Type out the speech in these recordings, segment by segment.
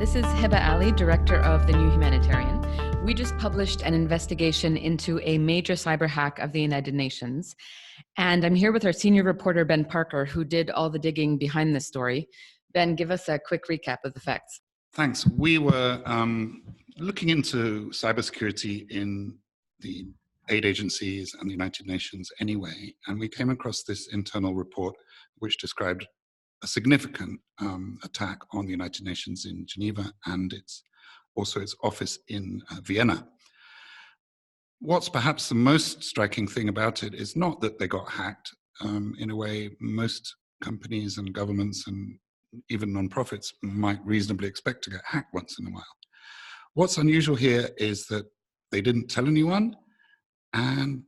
This is Heba Aly, Director of the New Humanitarian. We just published an investigation into a major cyber hack of the United Nations. And I'm here with our senior reporter, Ben Parker, who did all the digging behind this story. Ben, give us a quick recap of the facts. Thanks. We were looking into cybersecurity in the aid agencies and the United Nations anyway, and we came across this internal report which described a significant attack on the United Nations in Geneva and its office in Vienna. What's perhaps the most striking thing about it is not that they got hacked. In a way, most companies and governments and even non-profits might reasonably expect to get hacked once in a while. What's unusual here is that they didn't tell anyone, and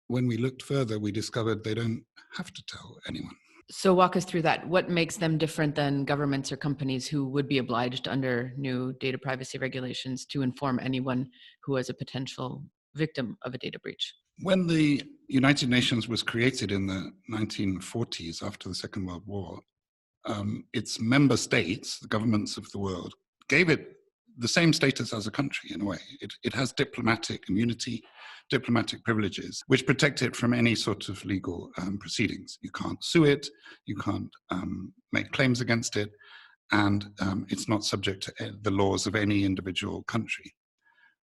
when we looked further, we discovered they don't have to tell anyone. So walk us through that. What makes them different than governments or companies who would be obliged under new data privacy regulations to inform anyone who is a potential victim of a data breach? When the United Nations was created in the 1940s after the Second World War, its member states, the governments of the world, gave it the same status as a country in a way. It has diplomatic immunity, diplomatic privileges, which protect it from any sort of legal proceedings. You can't sue it, you can't make claims against it, and it's not subject to the laws of any individual country.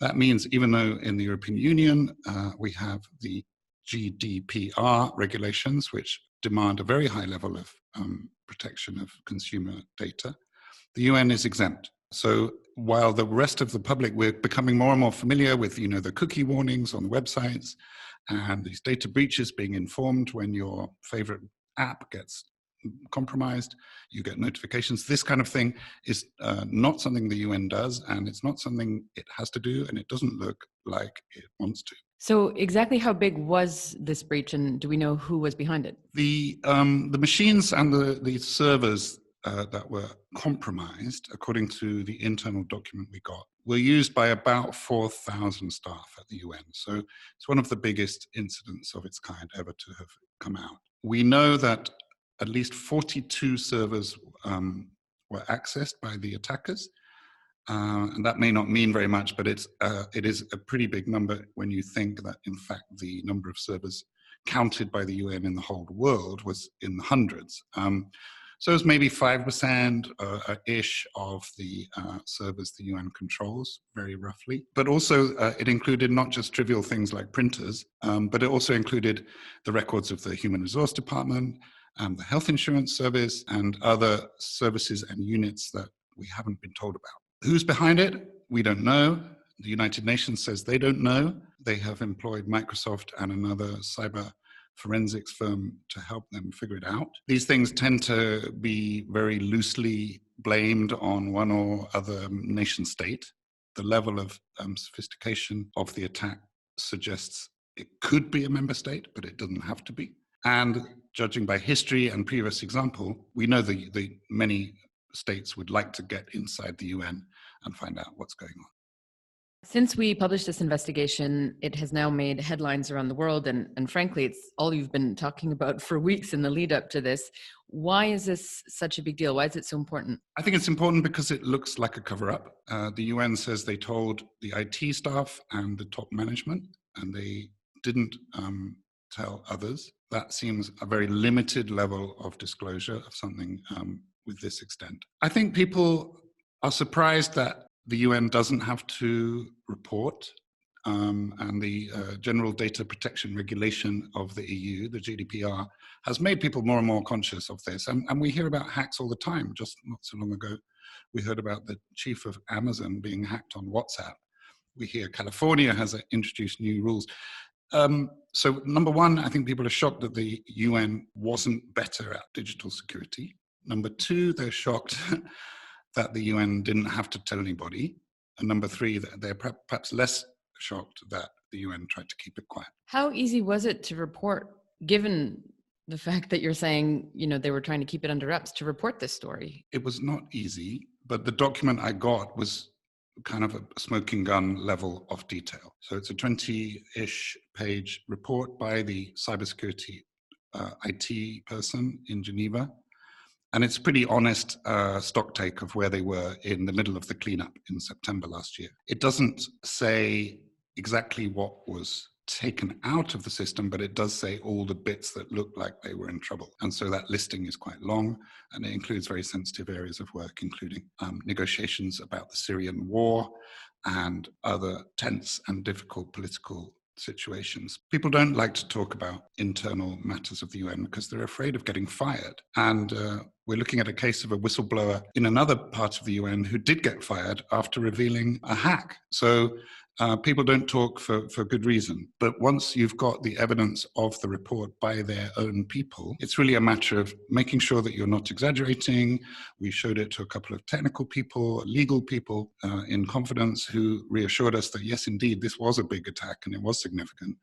That means even though in the European Union we have the GDPR regulations, which demand a very high level of protection of consumer data, the UN is exempt. So while the rest of the public, we're becoming more and more familiar with, the cookie warnings on websites and these data breaches, being informed when your favorite app gets compromised, you get notifications. This kind of thing is not something the UN does, and it's not something it has to do, and it doesn't look like it wants to. So exactly how big was this breach, and do we know who was behind it? The machines and the servers that were compromised, according to the internal document we got, were used by about 4,000 staff at the UN. So it's one of the biggest incidents of its kind ever to have come out. We know that at least 42 servers were accessed by the attackers. And that may not mean very much, but it is a pretty big number when you think that, in fact, the number of servers counted by the UN in the whole world was in the hundreds. So it's maybe 5%-ish of the servers the UN controls, very roughly. But also it included not just trivial things like printers, but it also included the records of the Human Resource Department, the Health Insurance Service, and other services and units that we haven't been told about. Who's behind it? We don't know. The United Nations says they don't know. They have employed Microsoft and another cyber forensics firm to help them figure it out. These things tend to be very loosely blamed on one or other nation state. The level of sophistication of the attack suggests it could be a member state, but it doesn't have to be. And judging by history and previous example, we know the many states would like to get inside the UN and find out what's going on. Since we published this investigation, it has now made headlines around the world, and frankly, it's all you've been talking about for weeks in the lead up to this. Why is this such a big deal? Why is it so important? I think it's important because it looks like a cover-up. The UN says they told the IT staff and the top management, and they didn't tell others. That seems a very limited level of disclosure of something with this extent. I think people are surprised that the UN doesn't have to report, and the General Data Protection Regulation of the EU, the GDPR, has made people more and more conscious of this. And we hear about hacks all the time. Just not so long ago, we heard about the chief of Amazon being hacked on WhatsApp. We hear California has introduced new rules. So number one, I think people are shocked that the UN wasn't better at digital security. Number two, they're shocked that the UN didn't have to tell anybody. And number three, they're perhaps less shocked that the UN tried to keep it quiet. How easy was it to report, given the fact that you're saying, they were trying to keep it under wraps, to report this story? It was not easy, but the document I got was kind of a smoking gun level of detail. So it's a 20-ish page report by the cybersecurity IT person in Geneva. And it's a pretty honest stock take of where they were in the middle of the cleanup in September last year. It doesn't say exactly what was taken out of the system, but it does say all the bits that look like they were in trouble. And so that listing is quite long, and it includes very sensitive areas of work, including negotiations about the Syrian war and other tense and difficult political situations. People don't like to talk about internal matters of the UN because they're afraid of getting fired. And we're looking at a case of a whistleblower in another part of the UN who did get fired after revealing a hack. So people don't talk for good reason. But once you've got the evidence of the report by their own people, it's really a matter of making sure that you're not exaggerating. We showed it to a couple of technical people, legal people in confidence who reassured us that, yes, indeed, this was a big attack and it was significant.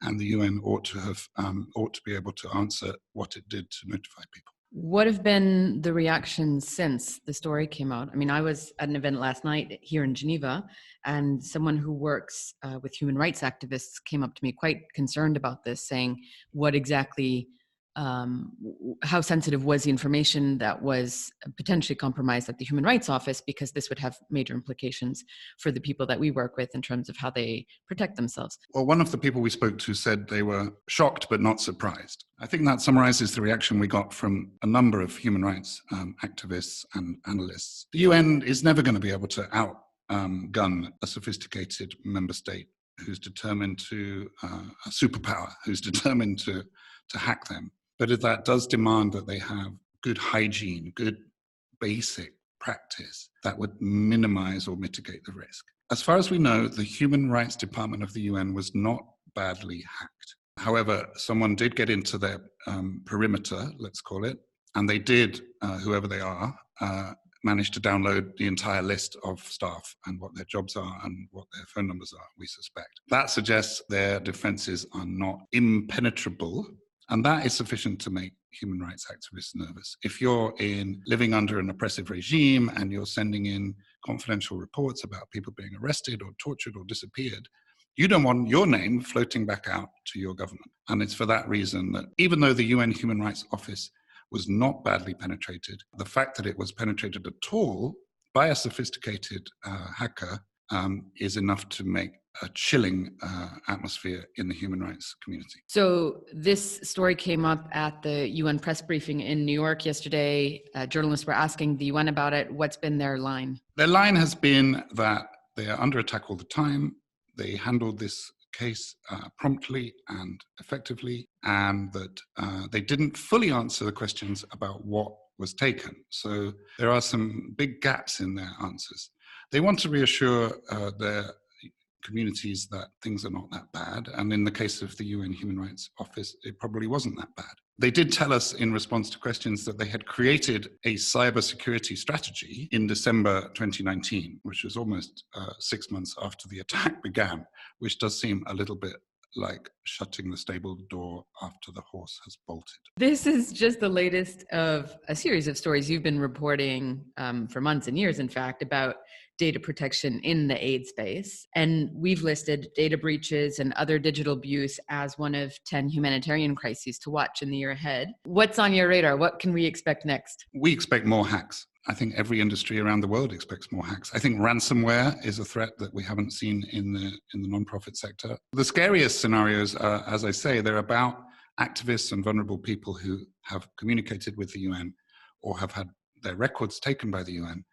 And the UN ought to be able to answer what it did to notify people. What have been the reactions since the story came out? I mean, I was at an event last night here in Geneva, and someone who works with human rights activists came up to me quite concerned about this, saying what exactly, how sensitive was the information that was potentially compromised at the Human Rights Office, because this would have major implications for the people that we work with in terms of how they protect themselves. Well, one of the people we spoke to said they were shocked but not surprised. I think that summarizes the reaction we got from a number of human rights activists and analysts. The UN is never going to be able to outgun a sophisticated member state who's determined to, a superpower, who's determined to hack them. But that does demand that they have good hygiene, good basic practice that would minimize or mitigate the risk. As far as we know, the Human Rights Department of the UN was not badly hacked. However, someone did get into their perimeter, let's call it, and they did, whoever they are, manage to download the entire list of staff and what their jobs are and what their phone numbers are, we suspect. That suggests their defenses are not impenetrable, and that is sufficient to make human rights activists nervous. If you're living under an oppressive regime and you're sending in confidential reports about people being arrested or tortured or disappeared, you don't want your name floating back out to your government. And it's for that reason that even though the UN Human Rights Office was not badly penetrated, the fact that it was penetrated at all by a sophisticated hacker is enough to make a chilling atmosphere in the human rights community. So this story came up at the UN press briefing in New York yesterday. Journalists were asking the UN about it. What's been their line? Their line has been that they are under attack all the time. They handled this case promptly and effectively, and that they didn't fully answer the questions about what was taken. So there are some big gaps in their answers. They want to reassure their communities that things are not that bad. And in the case of the UN Human Rights Office, it probably wasn't that bad. They did tell us in response to questions that they had created a cybersecurity strategy in December 2019, which was almost 6 months after the attack began, which does seem a little bit like shutting the stable door after the horse has bolted. This is just the latest of a series of stories you've been reporting for months and years, in fact, about data protection in the aid space. And we've listed data breaches and other digital abuse as one of 10 humanitarian crises to watch in the year ahead. What's on your radar? What can we expect next? We expect more hacks. I think every industry around the world expects more hacks. I think ransomware is a threat that we haven't seen in the nonprofit sector. The scariest scenarios are, as I say, they're about activists and vulnerable people who have communicated with the UN or have had their records taken by the UN.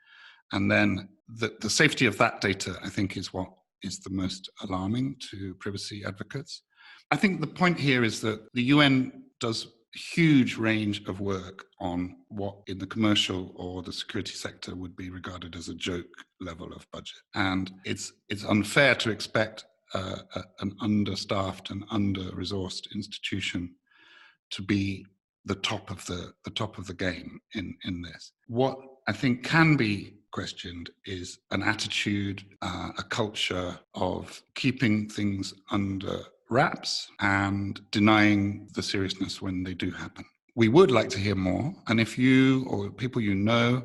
And then the safety of that data, I think, is what is the most alarming to privacy advocates. I think the point here is that the UN does huge range of work on what in the commercial or the security sector would be regarded as a joke level of budget. And it's unfair to expect an understaffed and under-resourced institution to be the top of the game in this. What I think can be questioned is an attitude, a culture of keeping things under wraps and denying the seriousness when they do happen. We would like to hear more, and if you or people you know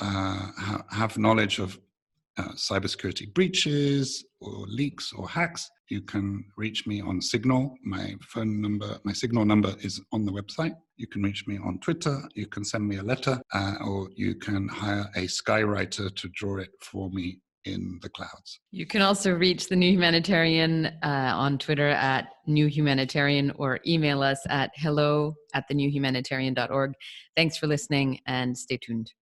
have knowledge of cybersecurity breaches or leaks or hacks, you can reach me on Signal. My Signal number is on the website. You can reach me on Twitter. You can send me a letter, or you can hire a skywriter to draw it for me in the clouds. You can also reach the New Humanitarian on Twitter at New Humanitarian, or email us at hello@thenewhumanitarian.org. Thanks for listening, and stay tuned.